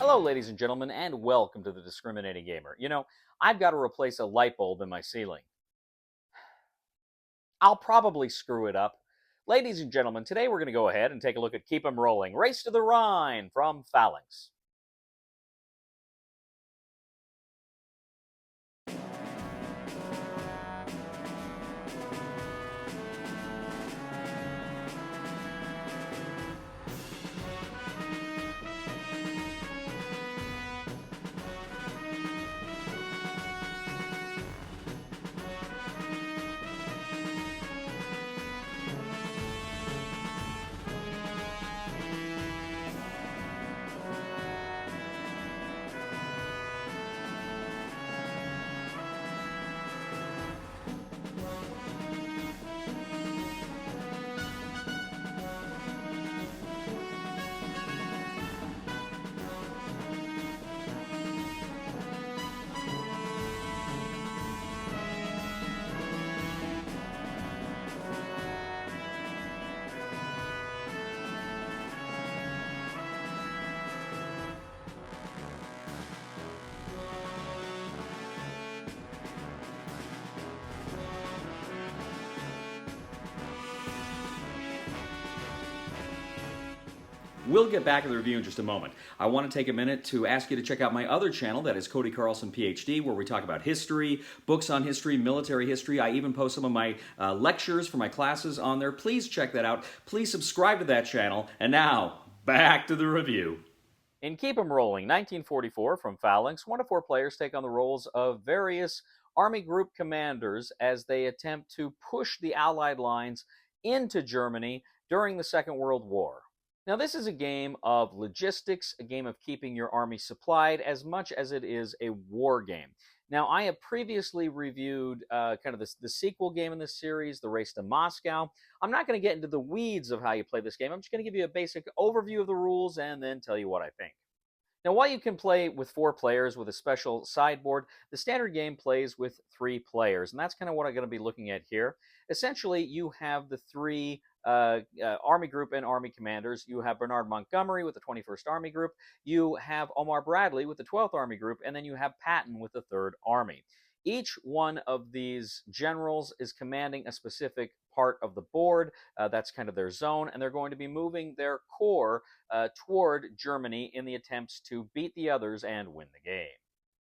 Hello, ladies and gentlemen, and welcome to the Discriminating Gamer. I've got to replace a light bulb in my ceiling. I'll probably screw it up. Ladies and gentlemen, today we're going to go ahead and take a look at Keep 'em Rolling, Race to the Rhine from Phalanx. We'll get back to the review in just a moment. I want to take a minute to ask you to check out my other channel, that is Cody Carlson, PhD, where we talk about history, books on history, military history. I even post some of my lectures for my classes on there. Please check that out. Please subscribe to that channel. And now, back to the review. In Keep 'em Rolling, 1944 from Phalanx, 1 to 4 players take on the roles of various Army Group commanders as they attempt to push the Allied lines into Germany during the Second World War. Now, this is a game of logistics, a game of keeping your army supplied, as much as it is a war game. Now, I have previously reviewed kind of the sequel game in this series, The Race to Moscow. I'm not going to get into the weeds of how you play this game. I'm just going to give you a basic overview of the rules and then tell you what I think. Now, while you can play with 4 players with a special sideboard, the standard game plays with 3 players, and that's kind of what I'm going to be looking at here. Essentially, you have the 3 Army Group and Army commanders. You have Bernard Montgomery with the 21st Army Group. You have Omar Bradley with the 12th Army Group, and then you have Patton with the 3rd Army. Each one of these generals is commanding a specific part of the board. That's kind of their zone, and they're going to be moving their corps toward Germany in the attempts to beat the others and win the game.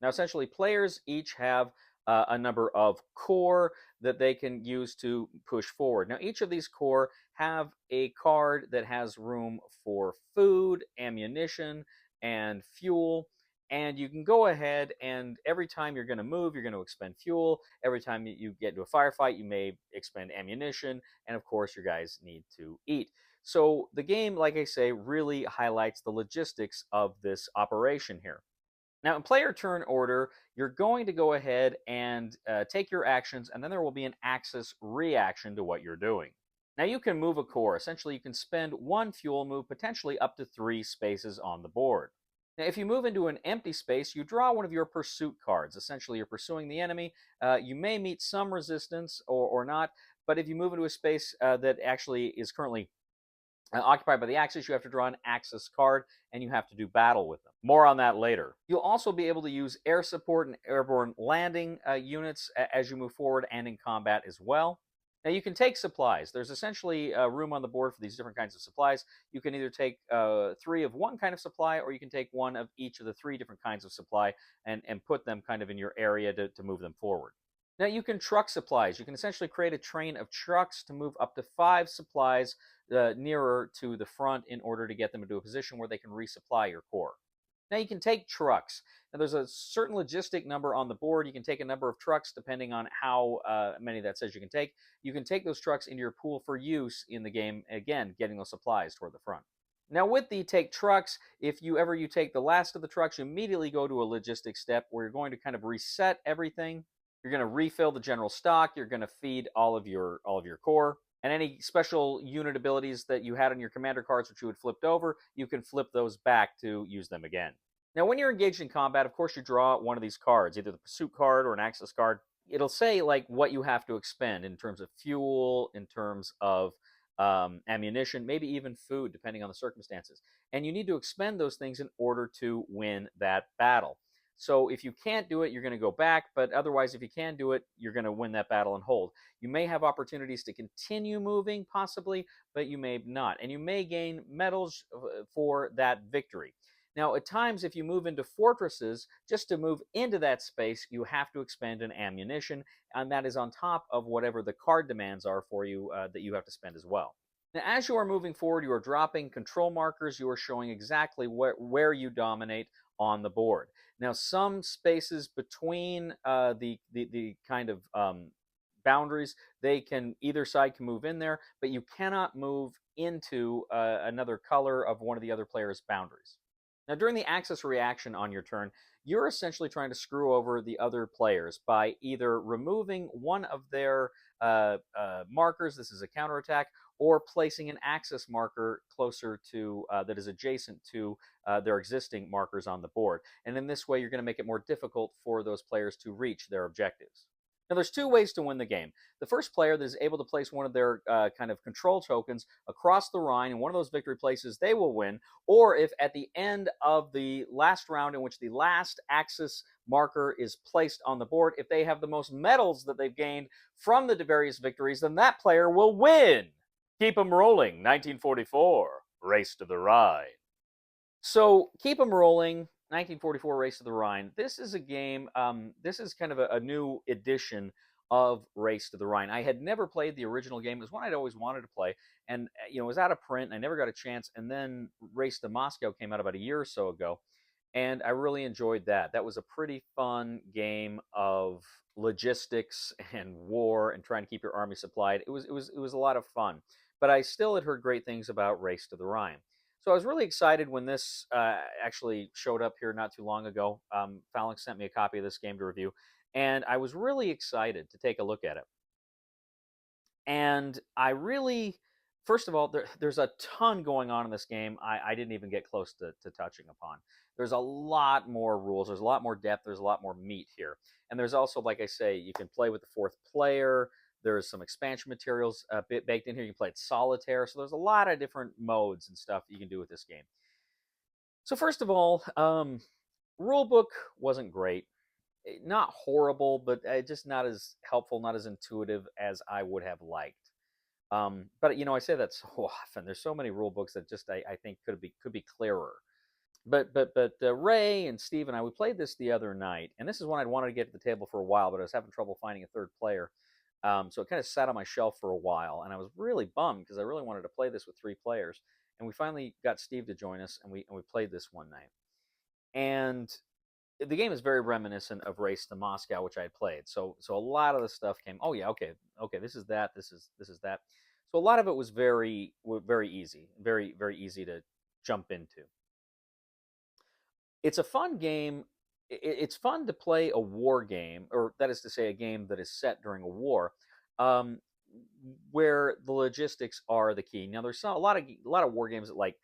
Now, essentially, players each have a number of corps that they can use to push forward. Now, each of these corps have a card that has room for food, ammunition, and fuel. And you can go ahead and every time you're going to move, you're going to expend fuel. Every time you get into a firefight, you may expend ammunition. And of course, your guys need to eat. So the game, like I say, really highlights the logistics of this operation here. Now, in player turn order, you're going to go ahead and take your actions, and then there will be an axis reaction to what you're doing. Now, you can move a corps. Essentially, you can spend 1 fuel move, potentially up to 3 spaces on the board. Now, if you move into an empty space, you draw one of your pursuit cards. Essentially, you're pursuing the enemy. You may meet some resistance or not, but if you move into a space that actually is currently occupied by the Axis, you have to draw an Axis card, and you have to do battle with them. More on that later. You'll also be able to use air support and airborne landing units as you move forward and in combat as well. Now, you can take supplies. There's essentially room on the board for these different kinds of supplies. You can either take 3 of one kind of supply, or you can take 1 of each of the 3 different kinds of supply and put them kind of in your area to move them forward. Now, you can truck supplies. You can essentially create a train of trucks to move up to 5 supplies nearer to the front in order to get them into a position where they can resupply your corps. Now, you can take trucks. Now, there's a certain logistic number on the board. You can take a number of trucks depending on how many that says you can take. You can take those trucks into your pool for use in the game, again, getting those supplies toward the front. Now, with the take trucks, if you take the last of the trucks, you immediately go to a logistic step where you're going to kind of reset everything. You're going to refill the general stock. You're going to feed all of your corps. And any special unit abilities that you had on your commander cards, which you had flipped over, you can flip those back to use them again. Now, when you're engaged in combat, of course, you draw one of these cards, either the pursuit card or an axis card. It'll say like what you have to expend in terms of fuel, in terms of ammunition, maybe even food, depending on the circumstances. And you need to expend those things in order to win that battle. So if you can't do it, you're going to go back. But otherwise, if you can do it, you're going to win that battle and hold. You may have opportunities to continue moving, possibly, but you may not. And you may gain medals for that victory. Now, at times, if you move into fortresses, just to move into that space, you have to expend an ammunition, and that is on top of whatever the card demands are for you that you have to spend as well. Now, as you are moving forward, you are dropping control markers. You are showing exactly where you dominate on the board. Now, some spaces between the kind of boundaries, either side can move in there, but you cannot move into another color of one of the other player's boundaries. Now, during the axis reaction on your turn, you're essentially trying to screw over the other players by either removing one of their markers, this is a counterattack, or placing an axis marker closer to that is adjacent to their existing markers on the board. And in this way, you're going to make it more difficult for those players to reach their objectives. Now, there's two ways to win the game. The first player that is able to place one of their kind of control tokens across the Rhine in one of those victory places, they will win. Or if at the end of the last round in which the last axis marker is placed on the board, if they have the most medals that they've gained from the various victories, then that player will win. Keep 'em rolling, 1944, Race to the Rhine. So keep 'em rolling, 1944 Race to the Rhine. This is a game, this is kind of a new edition of Race to the Rhine. I had never played the original game. It was one I'd always wanted to play. And, it was out of print. I never got a chance. And then Race to Moscow came out about a year or so ago. And I really enjoyed that. That was a pretty fun game of logistics and war and trying to keep your army supplied. It was a lot of fun. But I still had heard great things about Race to the Rhine. So I was really excited when this actually showed up here not too long ago. Phalanx sent me a copy of this game to review, and I was really excited to take a look at it. And I really, first of all, there's a ton going on in this game I didn't even get close to touching upon. There's a lot more rules. There's a lot more depth. There's a lot more meat here. And there's also, like I say, you can play with the fourth player. There's some expansion materials baked in here. You can play it solitaire. So there's a lot of different modes and stuff you can do with this game. So first of all, rulebook wasn't great. Not horrible, but just not as helpful, not as intuitive as I would have liked. But I say that so often. There's so many rule books that just I think could be clearer. But Ray and Steve and I, we played this the other night, and this is one I'd wanted to get to the table for a while, but I was having trouble finding a third player. So it kind of sat on my shelf for a while, and I was really bummed because I really wanted to play this with three players. And we finally got Steve to join us, and we played this one night. And the game is very reminiscent of Race to Moscow, which I had played. So a lot of the stuff came. Oh yeah, okay, this is that. This is that. So a lot of it was very easy, very easy to jump into. It's a fun game. It's fun to play a war game, or that is to say, a game that is set during a war, um, where the logistics are the key. Now, there's a lot of war games that like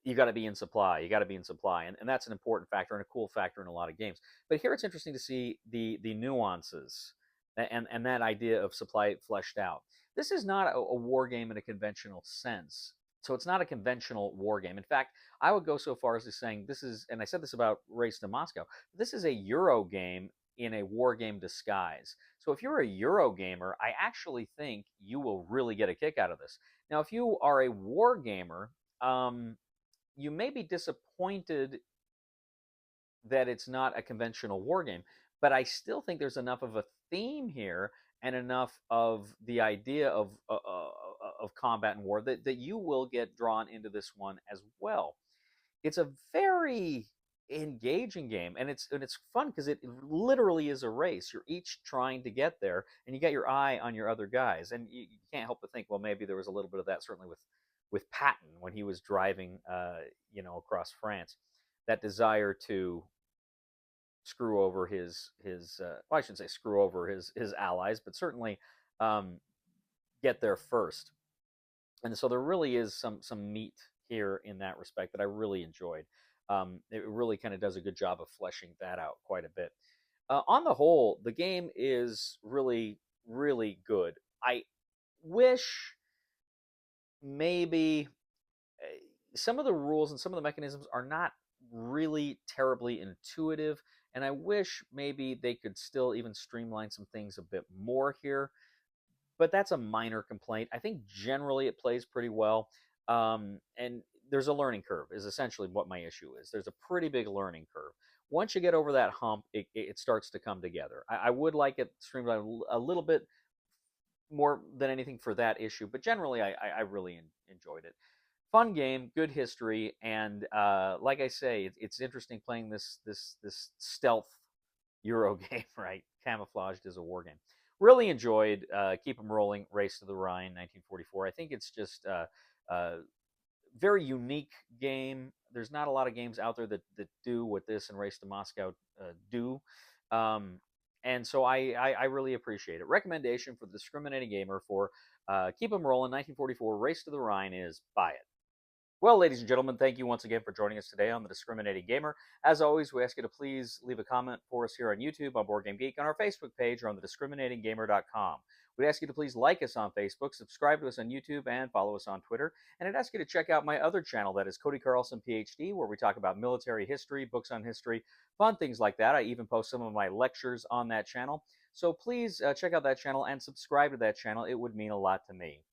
you got to be in supply. You got to be in supply, and that's an important factor and a cool factor in a lot of games. But here it's interesting to see the nuances and that idea of supply fleshed out. This is not a war game in a conventional sense. So it's not a conventional war game. In fact, I would go so far as to saying this is, and I said this about Race to Moscow, this is a Euro game in a war game disguise. So if you're a Euro gamer, I actually think you will really get a kick out of this. Now, if you are a war gamer, you may be disappointed that it's not a conventional war game, but I still think there's enough of a theme here and enough of the idea of combat and war that you will get drawn into this one as well. It's a very engaging game, and it's fun because it literally is a race. You're each trying to get there, and you got your eye on your other guys, and you can't help but think, well, maybe there was a little bit of that certainly with Patton when he was driving, across France. That desire to screw over well, I shouldn't say screw over his allies, but certainly get there first. And so there really is some meat here in that respect that I really enjoyed. It really kind of does a good job of fleshing that out quite a bit. On the whole, the game is really, really good. I wish maybe some of the rules and some of the mechanisms are not really terribly intuitive, and I wish maybe they could still even streamline some things a bit more here. But that's a minor complaint. I think generally it plays pretty well, and there's a learning curve. Is essentially what my issue is. There's a pretty big learning curve. Once you get over that hump, it starts to come together. I would like it streamlined a little bit more than anything for that issue, but generally I really enjoyed it. Fun game, good history, and like I say, it's interesting playing this stealth Euro game, right? Camouflaged as a war game. Really enjoyed Keep 'em Rolling, Race to the Rhine, 1944. I think it's just a very unique game. There's not a lot of games out there that do what this and Race to Moscow do. Um, and so I really appreciate it. Recommendation for the discriminating gamer for Keep 'em Rolling, 1944, Race to the Rhine is buy it. Well, ladies and gentlemen, thank you once again for joining us today on The Discriminating Gamer. As always, we ask you to please leave a comment for us here on YouTube, on Board Game Geek, on our Facebook page, or on thediscriminatinggamer.com. We'd ask you to please like us on Facebook, subscribe to us on YouTube, and follow us on Twitter. And I'd ask you to check out my other channel, that is Cody Carlson, PhD, where we talk about military history, books on history, fun things like that. I even post some of my lectures on that channel. So please check out that channel and subscribe to that channel. It would mean a lot to me.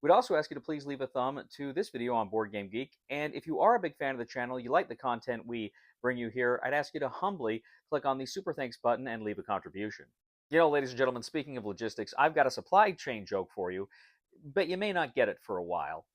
We'd also ask you to please leave a thumb to this video on Board Game Geek. And if you are a big fan of the channel, you like the content we bring you here, I'd ask you to humbly click on the Super Thanks button and leave a contribution. You know, ladies and gentlemen, speaking of logistics, I've got a supply chain joke for you, but you may not get it for a while.